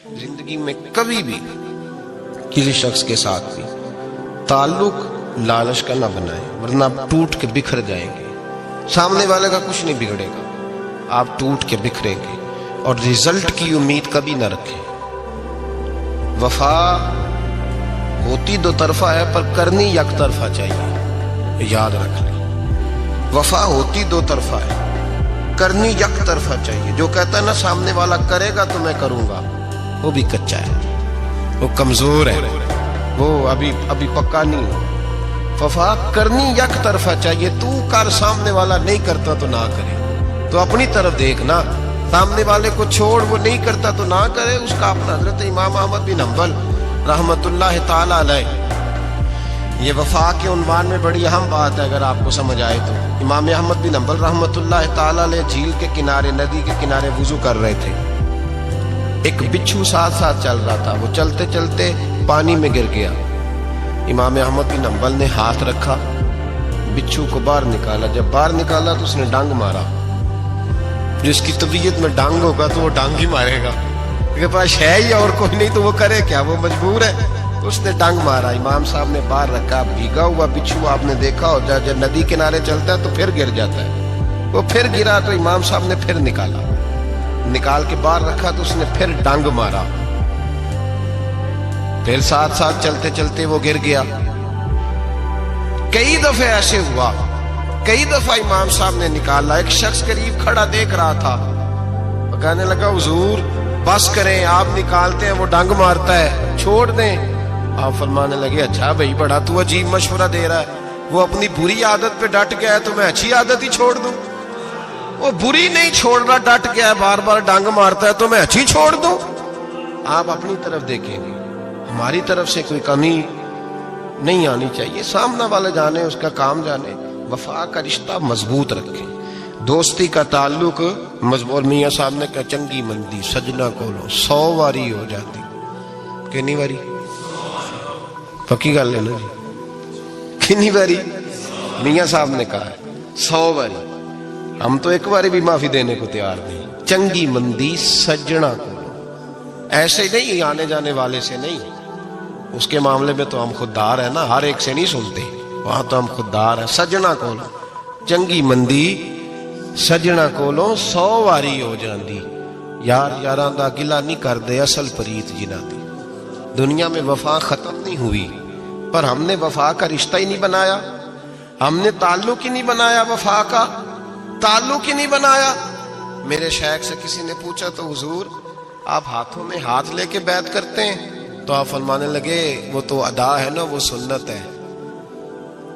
زندگی میں کبھی بھی کسی شخص کے ساتھ بھی تعلق لالچ کا نہ بنائیں، ورنہ آپ ٹوٹ کے بکھر جائیں گے۔ سامنے والے کا کچھ نہیں بگڑے گا، آپ ٹوٹ کے بکھریں گے، اور رزلٹ کی امید کبھی نہ رکھیں۔ وفا ہوتی دو طرفہ ہے پر کرنی یک طرفہ چاہیے، یاد رکھ لیں۔ وفا ہوتی دو طرفہ ہے، کرنی یک طرفہ چاہیے۔ جو کہتا ہے نا سامنے والا کرے گا تو میں کروں گا، وہ بھی کچا ہے، وہ کمزور ہے، وہ ابھی پکا نہیں ہے۔ وفا کرنی یک طرفہ چاہیے، تو کر، سامنے والا نہیں کرتا تو نہ کرے۔ تو اپنی طرف دیکھنا، سامنے والے کو چھوڑ، وہ نہیں کرتا تو نہ کرے، اس کا اپنا۔ حضرت امام احمد بن حنبل رحمت اللہ تعالی علیہ، یہ وفا کے عنوان میں بڑی اہم بات ہے اگر آپ کو سمجھ آئے تو۔ امام احمد بن حنبل رحمت اللہ تعالی علیہ جھیل کے کنارے، ندی کے کنارے وضو کر رہے تھے۔ ایک بچھو ساتھ ساتھ چل رہا تھا، وہ چلتے چلتے پانی میں گر گیا۔ امام احمد بن حنبل نے ہاتھ رکھا، بچھو کو باہر نکالا۔ جب باہر نکالا تو اس نے ڈانگ مارا۔ جس کی طبیعت میں ڈانگ ہوگا تو وہ ڈانگ ہی مارے گا، کے پاس ہے ہی اور کوئی نہیں تو وہ کرے کیا، وہ مجبور ہے۔ اس نے ڈانگ مارا، امام صاحب نے باہر رکھا۔ بھیگا ہوا بچھو آپ نے دیکھا ہو، جب ندی کنارے چلتا ہے تو پھر گر جاتا ہے، وہ پھر گرا تو امام صاحب نے پھر نکال کے باہر رکھا تو اس نے پھر ڈانگ مارا، پھر ساتھ ساتھ چلتے چلتے وہ گر گیا۔ کئی دفعے ایسے ہوا، کئی دفعہ امام صاحب نے نکالا۔ ایک شخص قریب کھڑا دیکھ رہا تھا، وہ کہنے لگا حضور بس کریں، آپ نکالتے ہیں وہ ڈانگ مارتا ہے، چھوڑ دیں۔ آپ فرمانے لگے اچھا بھائی بڑا تو عجیب مشورہ دے رہا ہے، وہ اپنی بری عادت پہ ڈٹ گیا ہے تو میں اچھی عادت ہی چھوڑ دوں؟ وہ بری نہیں چھوڑ رہا، ڈٹ گیا ہے، بار بار ڈانگ مارتا ہے تو میں اچھی چھوڑ دوں؟ آپ اپنی طرف دیکھیں گے، ہماری طرف سے کوئی کمی نہیں آنی چاہیے۔ سامنے والے جانے، اس کا کام جانے۔ وفا کا رشتہ مضبوط رکھیں، دوستی کا تعلق مضبوط۔ میاں صاحب نے کہا چنگی مندی سجنا کولو 100 واری ہو جاتی، کنی واری؟ پکی گل ہے نا جی، کنی واری؟ میاں صاحب نے کہا ہے 100 واری۔ ہم تو ایک باری بھی معافی دینے کو تیار نہیں۔ چنگی مندی سجنا کولو، ایسے نہیں آنے جانے والے سے نہیں، اس کے معاملے میں تو ہم خوددار ہیں نا، ہر ایک سے نہیں سنتے، وہاں تو ہم خوددار ہیں۔ سجنا کولو چنگی مندی سجنا کولو 100 واری ہو جاندی، یار یاراں دا گلا نہیں کردے اصل پریت جنہاں دی۔ دنیا میں وفا ختم نہیں ہوئی، پر ہم نے وفا کا رشتہ ہی نہیں بنایا، ہم نے تعلق ہی نہیں بنایا، وفا کا تعلق ہی نہیں بنایا۔ میرے شیخ سے کسی نے پوچھا تو حضور آپ ہاتھوں میں ہاتھ لے کے بیعت کرتے ہیں؟ تو آپ فرمانے لگے وہ تو ادا ہے نا، وہ سنت ہے،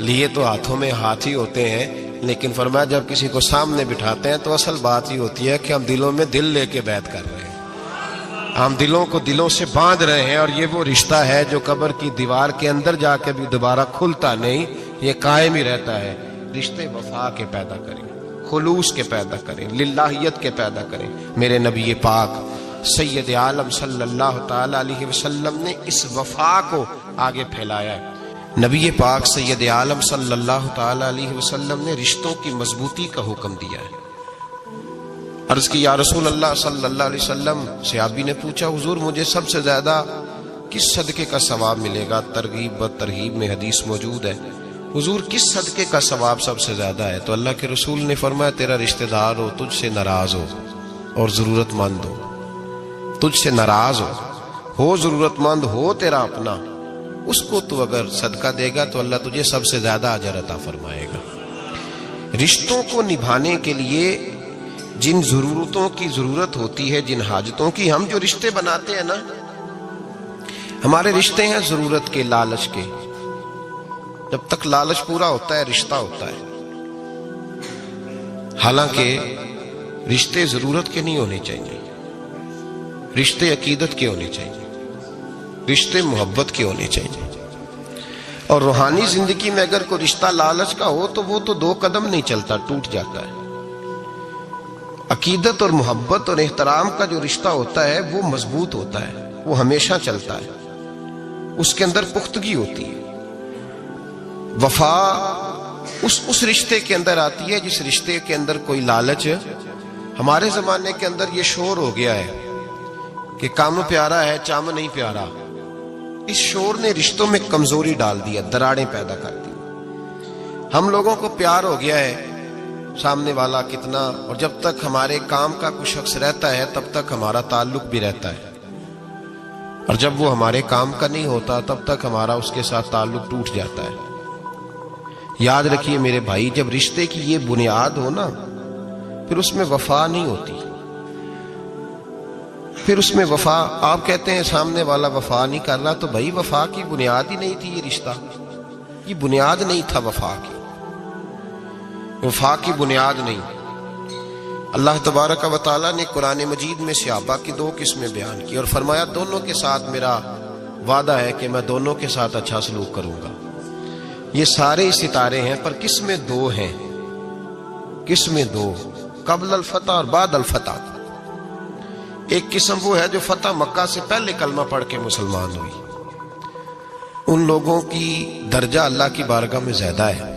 لیے تو ہاتھوں میں ہاتھ ہی ہوتے ہیں، لیکن فرمایا جب کسی کو سامنے بٹھاتے ہیں تو اصل بات ہی ہوتی ہے کہ ہم دلوں میں دل لے کے بیعت کر رہے ہیں، ہم دلوں کو دلوں سے باندھ رہے ہیں، اور یہ وہ رشتہ ہے جو قبر کی دیوار کے اندر جا کے بھی دوبارہ کھلتا نہیں، یہ قائم ہی رہتا ہے۔ رشتے وفا کے پیدا کریں، خلوص کے پیدا کریں، للہیت کے پیدا کریں۔ میرے نبی پاک سید عالم صلی اللہ تعالی علیہ وسلم نے اس وفا کو آگے پھیلایا ہے۔ نبی پاک سید عالم صلی اللہ تعالی علیہ وسلم نے رشتوں کی مضبوطی کا حکم دیا ہے۔ عرض کی یا رسول اللہ صلی اللہ علیہ وسلم، صحابی نے پوچھا حضور مجھے سب سے زیادہ کس صدقے کا ثواب ملے گا؟ ترغیب و ترہیب میں حدیث موجود ہے، حضور کس صدقے کا ثواب سب سے زیادہ ہے؟ تو اللہ کے رسول نے فرمایا تیرا رشتہ دار ہو، تجھ سے ناراض ہو اور ضرورت مند ہو، تجھ سے ناراض ہو ضرورت مند ہو، تیرا اپنا، اس کو تو اگر صدقہ دے گا تو اللہ تجھے سب سے زیادہ اجر عطا فرمائے گا۔ رشتوں کو نبھانے کے لیے جن ضرورتوں کی ضرورت ہوتی ہے، جن حاجتوں کی، ہم جو رشتے بناتے ہیں نا، ہمارے رشتے ہیں ضرورت کے، لالچ کے۔ جب تک لالچ پورا ہوتا ہے رشتہ ہوتا ہے، حالانکہ رشتے ضرورت کے نہیں ہونے چاہیے، رشتے عقیدت کے ہونے چاہیے، رشتے محبت کے ہونے چاہیے۔ اور روحانی زندگی میں اگر کوئی رشتہ لالچ کا ہو تو وہ تو 2 قدم نہیں چلتا، ٹوٹ جاتا ہے۔ عقیدت اور محبت اور احترام کا جو رشتہ ہوتا ہے وہ مضبوط ہوتا ہے، وہ ہمیشہ چلتا ہے، اس کے اندر پختگی ہوتی ہے۔ وفا اس رشتے کے اندر آتی ہے جس رشتے کے اندر کوئی لالچ۔ ہمارے زمانے کے اندر یہ شور ہو گیا ہے کہ کام پیارا ہے چم نہیں پیارا، اس شور نے رشتوں میں کمزوری ڈال دیا، دراڑیں پیدا کر دی۔ ہم لوگوں کو پیار ہو گیا ہے سامنے والا کتنا، اور جب تک ہمارے کام کا کوئی شخص رہتا ہے تب تک ہمارا تعلق بھی رہتا ہے، اور جب وہ ہمارے کام کا نہیں ہوتا تب تک ہمارا اس کے ساتھ تعلق ٹوٹ جاتا ہے۔ یاد رکھیے میرے بھائی، جب رشتے کی یہ بنیاد ہو نا، پھر اس میں وفا نہیں ہوتی، پھر اس میں وفا، آپ کہتے ہیں سامنے والا وفا نہیں کر رہا، تو بھائی وفا کی بنیاد ہی نہیں تھی یہ رشتہ، یہ بنیاد نہیں تھا وفا کی، وفا کی بنیاد نہیں۔ اللہ تبارک و تعالیٰ نے قرآن مجید میں صحابہ کی دو قسمیں بیان کی اور فرمایا دونوں کے ساتھ میرا وعدہ ہے کہ میں دونوں کے ساتھ اچھا سلوک کروں گا۔ یہ سارے ستارے ہیں پر قسمیں دو ہیں، قسمیں دو، قبل الفتح اور بعد الفتح۔ ایک قسم وہ ہے جو فتح مکہ سے پہلے کلمہ پڑھ کے مسلمان ہوئی، ان لوگوں کی درجہ اللہ کی بارگاہ میں زیادہ ہے۔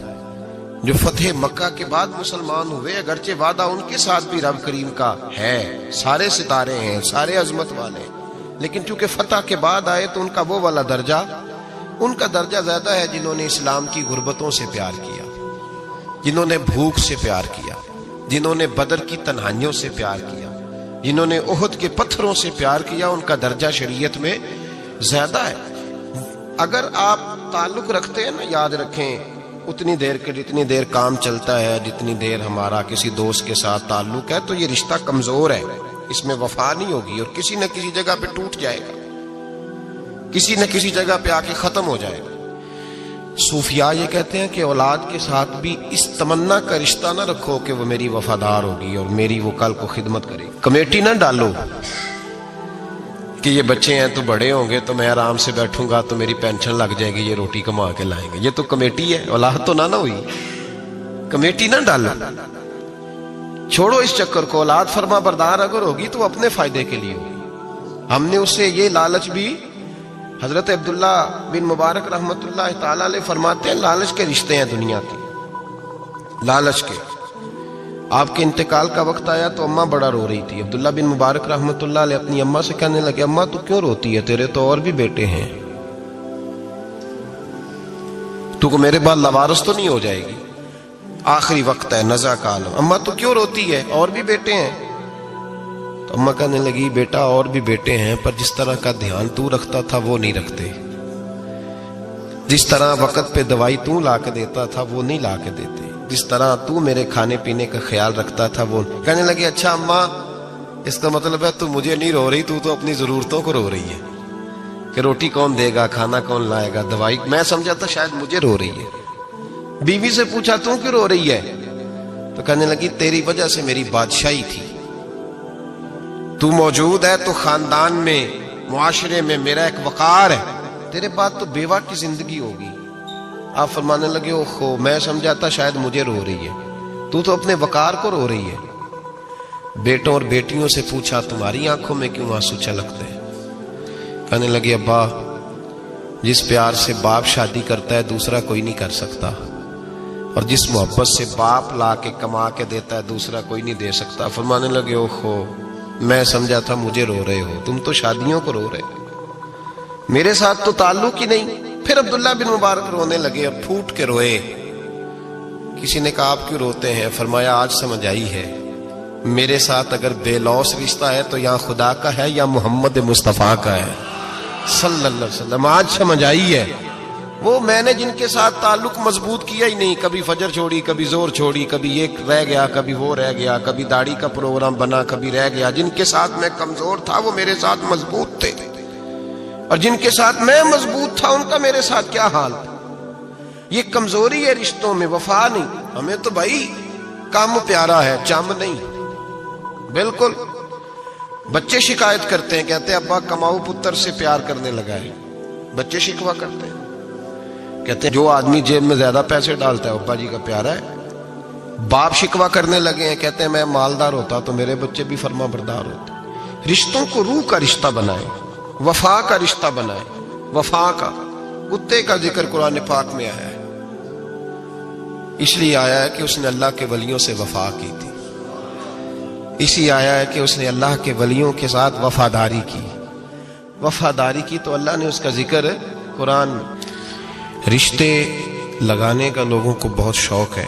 جو فتح مکہ کے بعد مسلمان ہوئے، اگرچہ وعدہ ان کے ساتھ بھی رب کریم کا ہے، سارے ستارے ہیں، سارے عظمت والے ہیں، لیکن چونکہ فتح کے بعد آئے تو ان کا وہ والا درجہ، ان کا درجہ زیادہ ہے جنہوں نے اسلام کی غربتوں سے پیار کیا، جنہوں نے بھوک سے پیار کیا، جنہوں نے بدر کی تنہائیوں سے پیار کیا، جنہوں نے احد کے پتھروں سے پیار کیا، ان کا درجہ شریعت میں زیادہ ہے۔ اگر آپ تعلق رکھتے ہیں نا، یاد رکھیں اتنی دیر کے جتنی دیر کام چلتا ہے، جتنی دیر ہمارا کسی دوست کے ساتھ تعلق ہے، تو یہ رشتہ کمزور ہے، اس میں وفا نہیں ہوگی اور کسی نہ کسی جگہ پہ ٹوٹ جائے گا، کسی نہ کسی جگہ پہ آ کے ختم ہو جائے گا۔ صوفیاء یہ کہتے ہیں کہ اولاد کے ساتھ بھی اس تمنا کا رشتہ نہ رکھو کہ وہ میری وفادار ہوگی اور میری وہ کل کو خدمت کرے گی۔ کمیٹی نہ ڈالو کہ یہ بچے ہیں تو بڑے ہوں گے تو میں آرام سے بیٹھوں گا تو میری پینشن لگ جائے گی، یہ روٹی کما کے لائیں گے، یہ تو کمیٹی ہے، اولاد تو نہ ہوئی، کمیٹی نہ ڈالو، چھوڑو اس چکر کو۔ اولاد فرما بردار اگر ہوگی تو اپنے فائدے کے لیے ہوگی۔ ہم نے اسے یہ لالچ بھی، حضرت عبداللہ بن مبارک رحمت اللہ تعالیٰ علیہ فرماتے ہیں لالچ کے رشتے ہیں دنیا کے، لالچ کے۔ آپ کے انتقال کا وقت آیا تو اماں بڑا رو رہی تھی، عبداللہ بن مبارک رحمت اللہ علیہ اپنی اماں سے کہنے لگے اماں تو کیوں روتی ہے، تیرے تو اور بھی بیٹے ہیں، تو کو میرے بعد لوارث تو نہیں ہو جائے گی، آخری وقت ہے، نزع کا عالم، اماں تو کیوں روتی ہے، اور بھی بیٹے ہیں؟ تو اماں کہنے لگی بیٹا اور بھی بیٹے ہیں پر جس طرح کا دھیان تو رکھتا تھا وہ نہیں رکھتے، جس طرح وقت پہ دوائی تو لا کے دیتا تھا وہ نہیں لا کے دیتے، جس طرح تو میرے کھانے پینے کا خیال رکھتا تھا وہ۔ کہنے لگے اچھا اماں اس کا مطلب ہے تو مجھے نہیں رو رہی، تو اپنی ضرورتوں کو رو رہی ہے کہ روٹی کون دے گا، کھانا کون لائے گا، دوائی، میں سمجھا تھا شاید مجھے رو رہی ہے۔ بیوی سے پوچھا تو کیوں رو رہی ہے، تو کہنے لگی تیری وجہ سے میری بادشاہی تھی، تو موجود ہے تو خاندان میں، معاشرے میں میرا ایک وقار ہے، تیرے بعد تو بیوہ کی زندگی ہوگی۔ آپ فرمانے لگے اوہو میں سمجھا تھا شاید مجھے رو رہی ہے، تو اپنے وقار کو رو رہی ہے۔ بیٹوں اور بیٹیوں سے پوچھا تمہاری آنکھوں میں کیوں آنسو چھلکتے ہیں، کہنے لگے ابا جس پیار سے باپ شادی کرتا ہے دوسرا کوئی نہیں کر سکتا، اور جس محبت سے باپ لا کے کما کے دیتا ہے دوسرا کوئی نہیں دے سکتا۔ فرمانے لگے اوہو میں سمجھا تھا مجھے رو رہے ہو، تم تو شادیوں کو رو رہے ہو، میرے ساتھ تو تعلق ہی نہیں۔ پھر عبداللہ بن مبارک رونے لگے اور پھوٹ کے روئے۔ کسی نے کہا آپ کیوں روتے ہیں، فرمایا آج سمجھ آئی ہے میرے ساتھ اگر بے لوث رشتہ ہے تو یا خدا کا ہے یا محمد مصطفیٰ کا ہے صلی اللہ علیہ وسلم، آج سمجھ آئی ہے۔ وہ میں نے جن کے ساتھ تعلق مضبوط کیا ہی نہیں، کبھی فجر چھوڑی، کبھی زور چھوڑی، کبھی ایک رہ گیا، کبھی وہ رہ گیا، کبھی داڑھی کا پروگرام بنا، کبھی رہ گیا، جن کے ساتھ میں کمزور تھا وہ میرے ساتھ مضبوط تھے، اور جن کے ساتھ میں مضبوط تھا ان کا میرے ساتھ کیا حال تھا۔ یہ کمزوری ہے رشتوں میں، وفا نہیں۔ ہمیں تو بھائی کام پیارا ہے، چم نہیں، بالکل۔ بچے شکایت کرتے ہیں، کہتے ہیں ابا کماؤ پتر سے پیار کرنے لگا ہے، بچے شکوا کرتے ہیں، کہتے ہیں جو آدمی جیب میں زیادہ پیسے ڈالتا ہے ابا جی کا پیارا ہے۔ باپ شکوا کرنے لگے ہیں، کہتے ہیں میں مالدار ہوتا تو میرے بچے بھی فرما بردار ہوتے۔ رشتوں کو روح کا رشتہ بنائیں، وفا کا رشتہ بنائیں، وفا کا۔ کتے کا ذکر قرآن پاک میں آیا ہے، اس لیے آیا ہے کہ اس نے اللہ کے ولیوں سے وفا کی تھی، اسی آیا ہے کہ اس نے اللہ کے ولیوں کے ساتھ وفاداری کی۔ وفاداری کی تو اللہ نے اس کا ذکر قرآن میں. رشتے لگانے کا لوگوں کو بہت شوق ہے،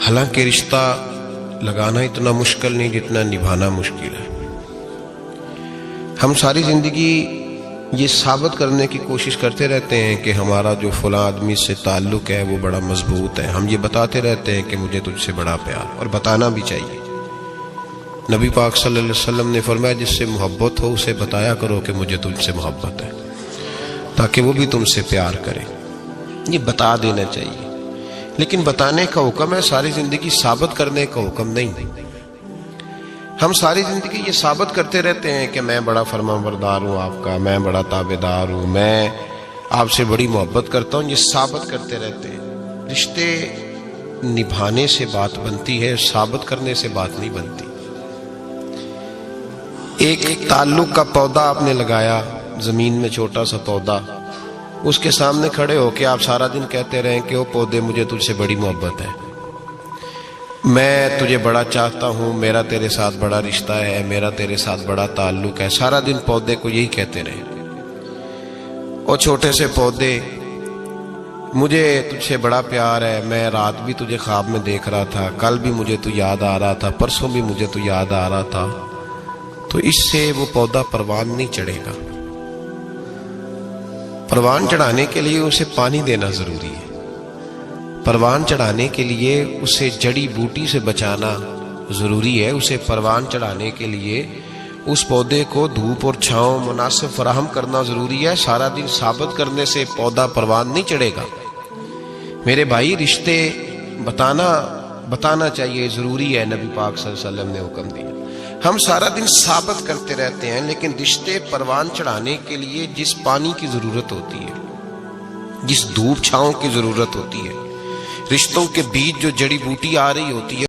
حالانکہ رشتہ لگانا اتنا مشکل نہیں جتنا نبھانا مشکل ہے. ہم ساری زندگی یہ ثابت کرنے کی کوشش کرتے رہتے ہیں کہ ہمارا جو فلاں آدمی سے تعلق ہے وہ بڑا مضبوط ہے. ہم یہ بتاتے رہتے ہیں کہ مجھے تجھ سے بڑا پیار، اور بتانا بھی چاہیے. نبی پاک صلی اللہ علیہ وسلم نے فرمایا جس سے محبت ہو اسے بتایا کرو کہ مجھے تجھ سے محبت ہے، تاکہ وہ بھی تم سے پیار کرے. یہ بتا دینا چاہیے، لیکن بتانے کا حکم ہے، ساری زندگی ثابت کرنے کا حکم نہیں. ہم ساری زندگی یہ ثابت کرتے رہتے ہیں کہ میں بڑا فرمانبردار ہوں آپ کا، میں بڑا تابعدار ہوں، میں آپ سے بڑی محبت کرتا ہوں. یہ ثابت کرتے رہتے ہیں. رشتے نبھانے سے بات بنتی ہے، ثابت کرنے سے بات نہیں بنتی. ایک تعلق کا پودا آپ نے لگایا زمین میں، چھوٹا سا پودا، اس کے سامنے کھڑے ہو کے آپ سارا دن کہتے رہیں کہ وہ پودے مجھے تجھ سے بڑی محبت ہے، میں تجھے بڑا چاہتا ہوں، میرا تیرے ساتھ بڑا رشتہ ہے، میرا تیرے ساتھ بڑا تعلق ہے. سارا دن پودے کو یہی کہتے رہے. اور چھوٹے سے پودے، مجھے تجھ سے بڑا پیار ہے، میں رات بھی تجھے خواب میں دیکھ رہا تھا، کل بھی مجھے تو یاد آ رہا تھا، پرسوں بھی مجھے تو یاد آ رہا تھا. تو اس سے وہ پودا پروان نہیں چڑھے گا. پروان چڑھانے کے لیے اسے پانی دینا ضروری ہے. پروان چڑھانے کے لیے اسے جڑی بوٹی سے بچانا ضروری ہے. اسے پروان چڑھانے کے لیے اس پودے کو دھوپ اور چھاؤں مناسب فراہم کرنا ضروری ہے. سارا دن ثابت کرنے سے پودا پروان نہیں چڑھے گا. میرے بھائی، رشتے بتانا چاہیے، ضروری ہے. نبی پاک صلی اللہ علیہ وسلم نے حکم دیا. ہم سارا دن ثابت کرتے رہتے ہیں، لیکن رشتے پروان چڑھانے کے لیے جس پانی کی ضرورت ہوتی ہے، جس دھوپ چھاؤں کی ضرورت ہوتی ہے، رشتوں کے بیچ جو جڑی بوٹی آ رہی ہوتی ہے